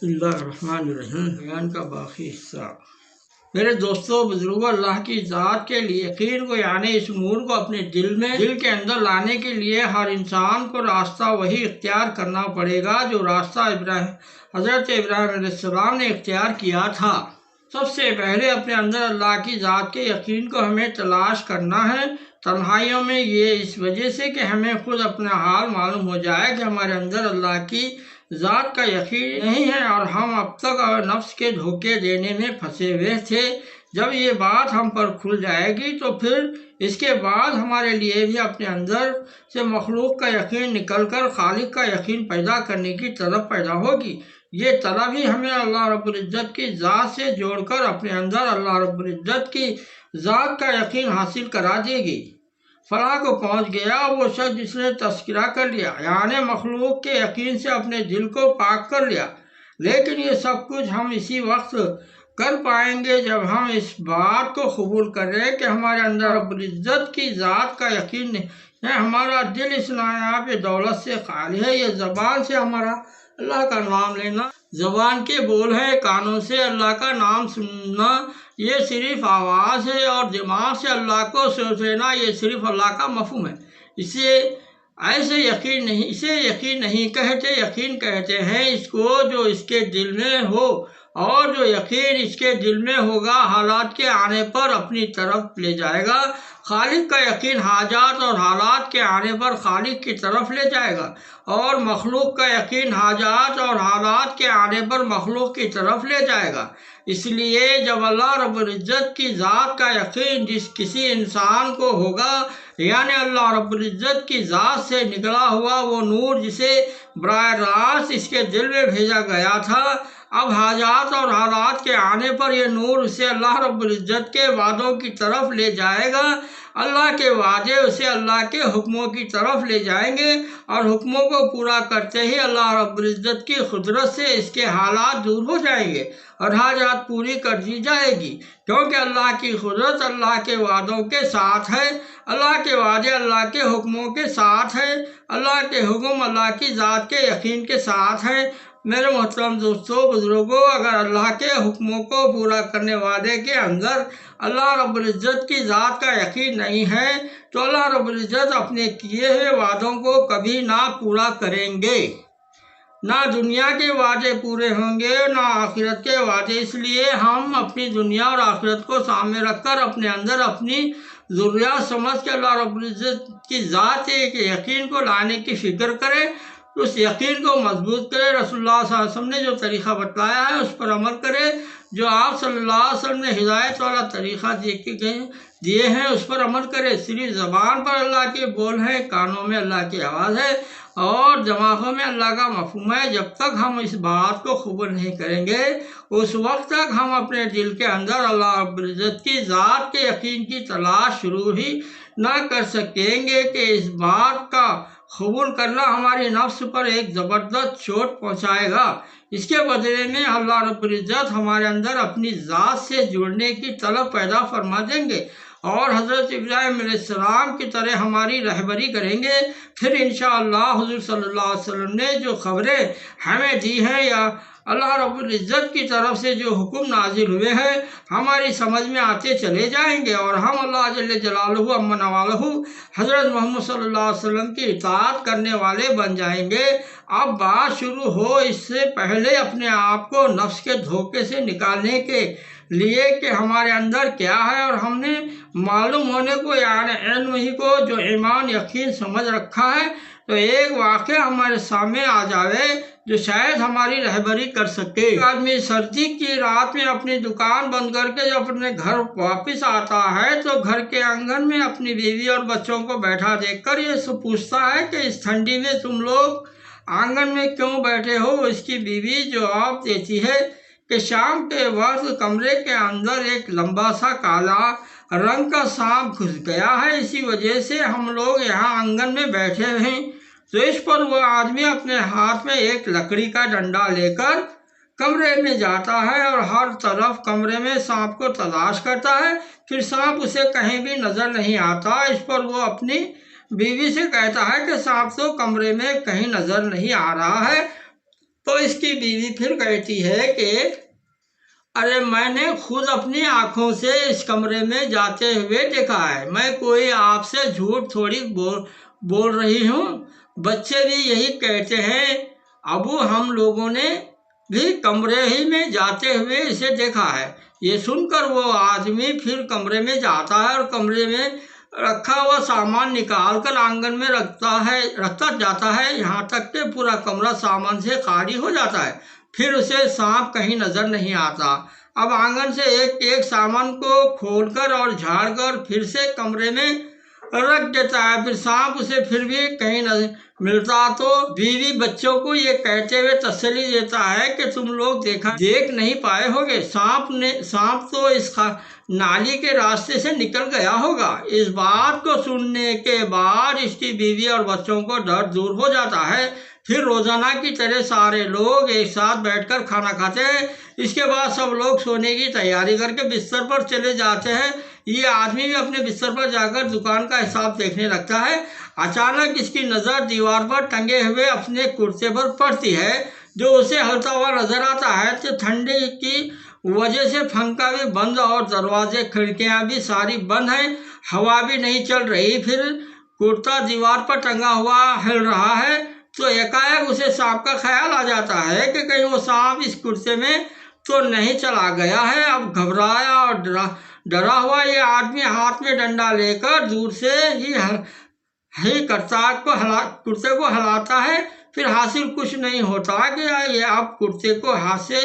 बिस्मिल्लाहिर्रहमानिर्रहीम। बयान का बाकी हिस्सा। मेरे दोस्तों बुजुर्गों, अल्लाह की ज़ात के लिए यकीन को यानी इस नूर को अपने दिल के अंदर लाने के लिए हर इंसान को रास्ता वही इख्तियार करना पड़ेगा जो रास्ता हज़रत इब्राहीम अलैहिस्सलाम ने इख्तियार किया था। सबसे पहले अपने अंदर अल्लाह की ज़ात के यकीन को हमें तलाश करना है तन्हाइयों में। ये इस वजह से कि हमें खुद अपना हाल मालूम हो जाए कि हमारे अंदर अल्लाह की ज़ात का यकीन नहीं है और हम अब तक नफ्स के धोखे देने में फंसे हुए थे। जब ये बात हम पर खुल जाएगी तो फिर इसके बाद हमारे लिए भी अपने अंदर से मखलूक का यकीन निकलकर खालिक का यकीन पैदा करने की तलब पैदा होगी। ये तलब ही हमें अल्लाह रब्बुल इज़्ज़त की ज़ात से जोड़कर अपने अंदर अल्लाह रब्बुल इज़्ज़त की ज़ात का यकीन हासिल करा देगी। फलाह को पहुँच गया वो शख्स जिसने तस्करा कर लिया यानी मखलूक के यकीन से अपने दिल को पाक कर लिया। लेकिन ये सब कुछ हम इसी वक्त कर पाएंगे जब हम इस बात को कबूल करें कि हमारे अंदर रब्बुल इज़्ज़त की ज़ात का यकीन है। हमारा दिल इस नायाब दौलत से खाली है। ये ज़बान से हमारा अल्लाह का नाम लेना ज़बान के बोल है, कानों से अल्लाह का नाम सुनना ये सिर्फ आवाज़ है और दिमाग से अल्लाह को सोच लेना ये सिर्फ अल्लाह का मफ़हूम है। इसे यकीन नहीं कहते, यकीन कहते हैं इसको जो इसके दिल में हो, और जो यकीन इसके दिल में होगा हालात के आने पर अपनी तरफ ले जाएगा। खालिक का यकीन हाजात और हालात के आने पर खालिक की तरफ ले जाएगा, और मखलूक का यकीन हाजात और हालात के आने पर मखलूक की तरफ ले जाएगा। इसलिए जब अल्लाह रब्बुल इज़्ज़त की ज़ात का यकीन किसी इंसान को होगा यानी अल्लाह रब्बुल इज़्ज़त की ज़ात से निकला हुआ वो नूर जिसे बराह रास्त इसके दिल में भेजा गया था, अब हाजात और हालात के आने पर यह नूर उसे अल्लाह रब्बुल इज़्ज़त के वादों की तरफ ले जाएगा। अल्लाह के वादे उसे अल्लाह के हुक्मों की तरफ ले जाएंगे और हुक्मों को पूरा करते ही अल्लाह रब्बुल इज़्ज़त की कुदरत से इसके हालात दूर हो जाएंगे और हाजात पूरी कर दी जाएगी, क्योंकि अल्लाह की कुदरत अल्लाह के वादों के साथ है, अल्लाह के वादे अल्लाह के हुक्मों के साथ है, अल्लाह के हुक्म अल्लाह की ज़ात के यकीन के साथ है। मेरे मोहतरम दोस्तों बुजुर्गों, अगर अल्लाह के हुक्मों को पूरा करने वाले के अंदर अल्लाह रब्बुल इज़्ज़त की ज़ात का यकीन नहीं है तो अल्लाह रब्बुल इज़्ज़त अपने किए हुए वादों को कभी ना पूरा करेंगे। ना दुनिया के वादे पूरे होंगे ना आखिरत के वादे। इसलिए हम अपनी दुनिया और आखिरत को सामने रखकर अपने अंदर अपनी ज़रूरियात समझ के अल्लाह रब्बुल इज़्ज़त की ज़ात के यकीन को लाने की फ़िक्र करें, उस यकीन को मजबूत करें। रसूलुल्लाह सल्लल्लाहु अलैहि वसल्लम ने जो तरीक़ा बताया है उस पर अमल करें, जो आप सल्लल्लाहु अलैहि वसल्लम ने हिदायत वाला तरीक़ा दिए हैं उस पर अमल करें। सिर्फ ज़बान पर अल्लाह के बोल हैं, कानों में अल्लाह की आवाज़ है और दिमागों में अल्लाह का मफ़हूम है। जब तक हम इस बात को कबूल नहीं करेंगे उस वक्त तक हम अपने दिल के अंदर अल्लाह रब्बुल इज़्ज़त की ज़ात के यकीन की तलाश शुरू ही ना कर सकेंगे कि इस बात का कबूल करना हमारी नफ्स पर एक ज़बरदस्त चोट पहुँचाएगा। इसके बदले में अल्लाह रब्बुल इज़्ज़त हमारे अंदर अपनी ज़ात से जुड़ने की तलब पैदा फरमा देंगे और हज़रत इब्राहीम अलैहिस्सलाम की तरह हमारी रहबरी करेंगे। फिर इंशाअल्लाह हुज़ूर सल्लल्लाहु अलैहि वसल्लम ने जो खबरें हमें दी हैं या अल्लाह रब्बुल इज़्ज़त की तरफ से जो हुक्म नाजिल हुए हैं हमारी समझ में आते चले जाएंगे और हम अल्लाह जल्ल जलालहू अम्मा नवालहू हज़रत मोहम्मद सल्लल्लाहु अलैहि वसल्लम की इताअत करने वाले बन जाएंगे। अब बात शुरू हो इससे पहले अपने आप को नफ्स के धोखे से निकालने के लिए कि हमारे अंदर क्या है और हमने मालूम होने को यानी इल्म ही को जो ईमान यकीन समझ रखा है, तो एक वाक़या हमारे सामने आ जावे जो शायद हमारी रहबरी कर सके। एक आदमी सर्दी की रात में अपनी दुकान बंद करके जब अपने घर वापस आता है तो घर के आंगन में अपनी बीवी और बच्चों को बैठा देखकर ये पूछता है कि इस ठंडी में तुम लोग आंगन में क्यों बैठे हो। इसकी बीवी जवाब देती है कि शाम के वक्त कमरे के अंदर एक लंबा सा काला रंग का सांप घुस गया है, इसी वजह से हम लोग यहाँ आंगन में बैठे हैं। तो इस पर वह आदमी अपने हाथ में एक लकड़ी का डंडा लेकर कमरे में जाता है और हर तरफ कमरे में सांप को तलाश करता है, फिर सांप उसे कहीं भी नज़र नहीं आता। इस पर वो अपनी बीवी से कहता है कि सांप तो कमरे में कहीं नज़र नहीं आ रहा है। तो इसकी बीवी फिर कहती है कि अरे मैंने खुद अपनी आंखों से इस कमरे में जाते हुए देखा है, मैं कोई आपसे झूठ थोड़ी बोल रही हूँ। बच्चे भी यही कहते हैं, अबू हम लोगों ने भी कमरे ही में जाते हुए इसे देखा है। ये सुनकर वो आदमी फिर कमरे में जाता है और कमरे में रखा हुआ सामान निकाल कर आंगन में रखता जाता है, यहाँ तक कि पूरा कमरा सामान से खाली हो जाता है। फिर उसे सांप कहीं नजर नहीं आता। अब आंगन से एक एक सामान को खोलकर और झाड़कर फिर से कमरे में रख देता है। फिर सांप उसे फिर भी कहीं नहीं मिलता तो बीवी बच्चों को ये कहते हुए तसल्ली देता है कि तुम लोग देख नहीं पाए होगे, सांप तो इस नाली के रास्ते से निकल गया होगा। इस बात को सुनने के बाद इसकी बीवी और बच्चों को डर दूर हो जाता है। फिर रोजाना की तरह सारे लोग एक साथ बैठकर खाना खाते हैं। इसके बाद सब लोग सोने की तैयारी करके बिस्तर पर चले जाते हैं। ये आदमी भी अपने बिस्तर पर जाकर दुकान का हिसाब देखने लगता है। अचानक इसकी नज़र दीवार पर टंगे हुए अपने कुर्ते पर पड़ती है, जो उसे हलता हुआ नजर आता है। तो ठंडी की वजह से पंखा भी बंद और दरवाजे खिड़कियां भी सारी बंद हैं, हवा भी नहीं चल रही। फिर कुर्ता दीवार पर टंगा हुआ हिल रहा है तो एकाएक उसे सांप का ख्याल आ जाता है कि कहीं वो सांप इस कुर्ते में तो नहीं चला गया है। अब घबराया और डरा हुआ ये आदमी हाथ में डंडा लेकर दूर से ही कुर्ते को हिलाता है। फिर हासिल कुछ नहीं होता कि ये अब कुर्ते को हाथ से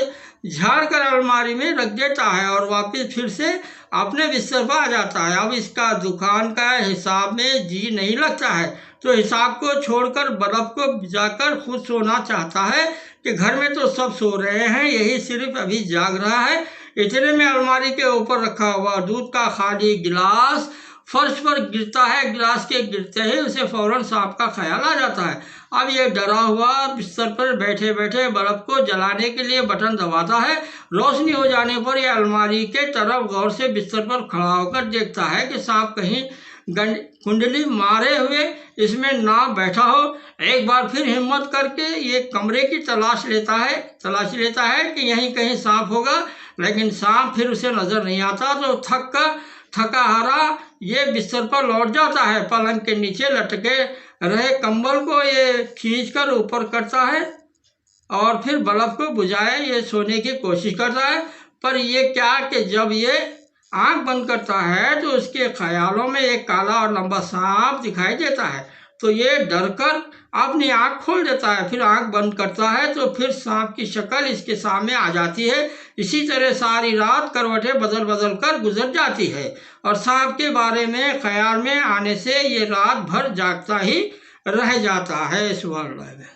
झाड़ कर अलमारी में रख देता है और वापस फिर से अपने बिस्तर पर आ जाता है। अब इसका दुकान का हिसाब में जी नहीं लगता है तो हिसाब को छोड़कर बल्ब को बुझाकर खुद सोना चाहता है कि घर में तो सब सो रहे हैं, यही सिर्फ अभी जाग रहा है। इतने में अलमारी के ऊपर रखा हुआ दूध का खाली गिलास फर्श पर गिरता है। गिलास के गिरते ही उसे फौरन सांप का ख्याल आ जाता है। अब ये डरा हुआ बिस्तर पर बैठे बैठे बल्ब को जलाने के लिए बटन दबाता है। रोशनी हो जाने पर यह अलमारी के तरफ गौर से बिस्तर पर खड़ा होकर देखता है कि सांप कहीं कुंडली मारे हुए इसमें ना बैठा हो। एक बार फिर हिम्मत करके ये कमरे की तलाशी लेता है कि यहीं कहीं सांप होगा, लेकिन सांप फिर उसे नजर नहीं आता। तो थका हारा ये बिस्तर पर लौट जाता है। पलंग के नीचे लटके रहे कंबल को ये खींचकर ऊपर करता है और फिर बल्ब को बुझाए ये सोने की कोशिश करता है। पर ये क्या कि जब ये आंख बंद करता है तो उसके ख्यालों में एक काला और लंबा सांप दिखाई देता है। तो ये डरकर अपनी आंख खोल देता है। फिर आंख बंद करता है तो फिर सांप की शक्ल इसके सामने आ जाती है। इसी तरह सारी रात करवटें बदल कर गुजर जाती है और सांप के बारे में ख्याल में आने से ये रात भर जागता ही रह जाता है। सुभान अल्लाह।